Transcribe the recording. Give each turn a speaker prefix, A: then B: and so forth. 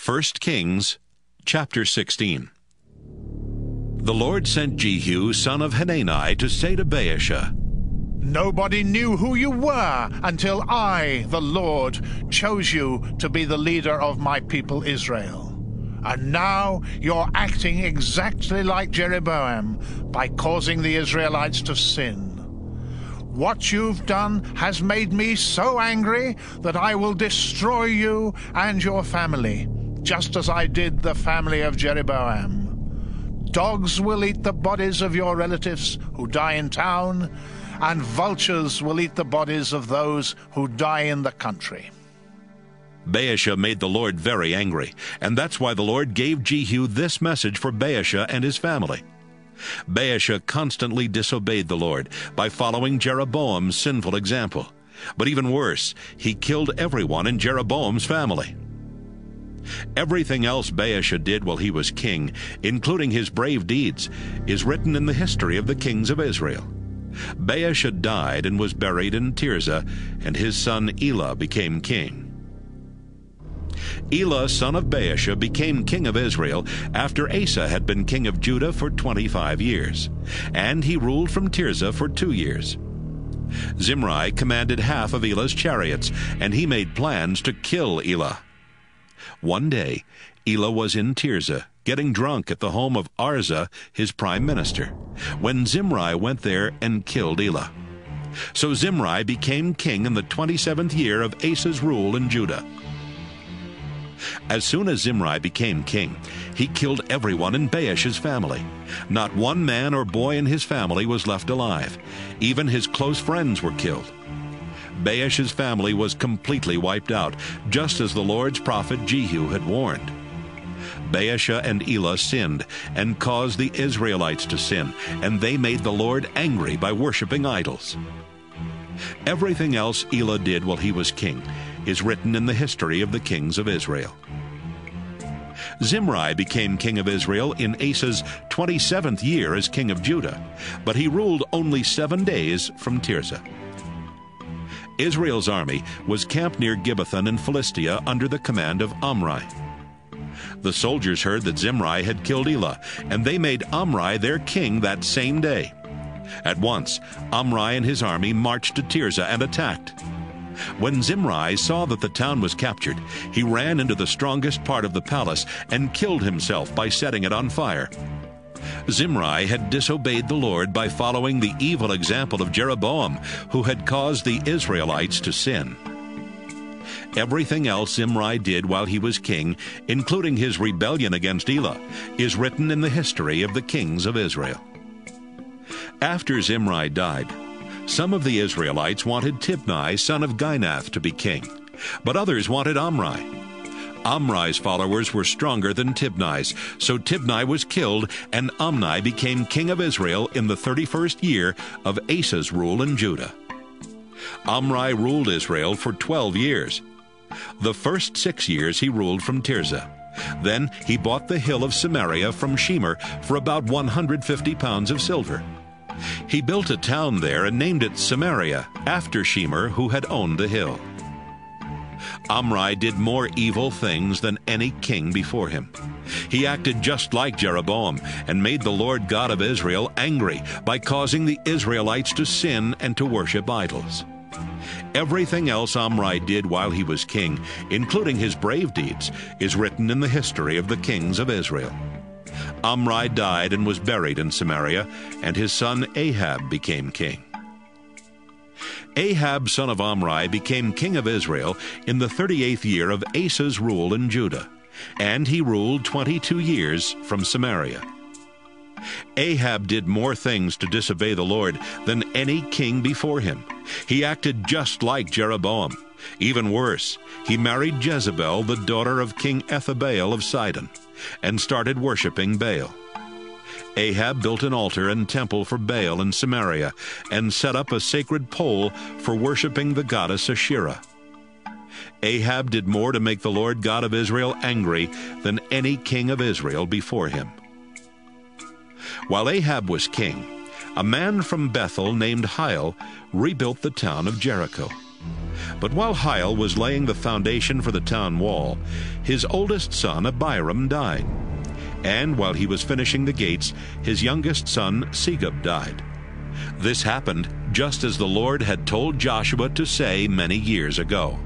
A: 1 Kings chapter 16. The Lord sent Jehu, son of Hanani, to say to Baasha,
B: Nobody knew who you were until I, the Lord, chose you to be the leader of my people Israel. And now you're acting exactly like Jeroboam by causing the Israelites to sin. What you've done has made me so angry that I will destroy you and your family, just as I did the family of Jeroboam. Dogs will eat the bodies of your relatives who die in town, and vultures will eat the bodies of those who die in the country.
A: Baasha made the Lord very angry, and that's why the Lord gave Jehu this message for Baasha and his family. Baasha constantly disobeyed the Lord by following Jeroboam's sinful example. But even worse, he killed everyone in Jeroboam's family. Everything else Baasha did while he was king, including his brave deeds, is written in the history of the kings of Israel. Baasha died and was buried in Tirzah, and his son Elah became king. Elah, son of Baasha, became king of Israel after Asa had been king of Judah for 25 years, and he ruled from Tirzah for 2 years. Zimri commanded half of Elah's chariots, and he made plans to kill Elah. One day, Elah was in Tirzah, getting drunk at the home of Arza, his prime minister, when Zimri went there and killed Elah. So Zimri became king in the 27th year of Asa's rule in Judah. As soon as Zimri became king, he killed everyone in Baasha's family. Not one man or boy in his family was left alive. Even his close friends were killed. Baasha's family was completely wiped out, just as the Lord's prophet Jehu had warned. Baasha and Elah sinned and caused the Israelites to sin, and they made the Lord angry by worshiping idols. Everything else Elah did while he was king is written in the history of the kings of Israel. Zimri became king of Israel in Asa's 27th year as king of Judah, but he ruled only 7 days from Tirzah. Israel's army was camped near Gibbethon in Philistia under the command of Omri. The soldiers heard that Zimri had killed Elah, and they made Omri their king that same day. At once, Omri and his army marched to Tirzah and attacked. When Zimri saw that the town was captured, he ran into the strongest part of the palace and killed himself by setting it on fire. Zimri had disobeyed the Lord by following the evil example of Jeroboam, who had caused the Israelites to sin. Everything else Zimri did while he was king, including his rebellion against Elah, is written in the history of the kings of Israel. After Zimri died, some of the Israelites wanted Tibni, son of Ginath, to be king, but others wanted Omri. Omri's followers were stronger than Tibni's, so Tibni was killed, and Omni became king of Israel in the 31st year of Asa's rule in Judah. Omri ruled Israel for 12 years. The first 6 years he ruled from Tirzah. Then he bought the hill of Samaria from Shemer for about 150 pounds of silver. He built a town there and named it Samaria, after Shemer, who had owned the hill. Omri did more evil things than any king before him. He acted just like Jeroboam and made the Lord God of Israel angry by causing the Israelites to sin and to worship idols. Everything else Omri did while he was king, including his brave deeds, is written in the history of the kings of Israel. Omri died and was buried in Samaria, and his son Ahab became king. Ahab, son of Omri, became king of Israel in the 38th year of Asa's rule in Judah, and he ruled 22 years from Samaria. Ahab did more things to disobey the Lord than any king before him. He acted just like Jeroboam. Even worse, he married Jezebel, the daughter of King Ethabaal of Sidon, and started worshiping Baal. Ahab built an altar and temple for Baal in Samaria and set up a sacred pole for worshiping the goddess Asherah. Ahab did more to make the Lord God of Israel angry than any king of Israel before him. While Ahab was king, a man from Bethel named Hiel rebuilt the town of Jericho. But while Hiel was laying the foundation for the town wall, his oldest son Abiram died. And while he was finishing the gates, his youngest son Segub died. This happened just as the Lord had told Joshua to say many years ago.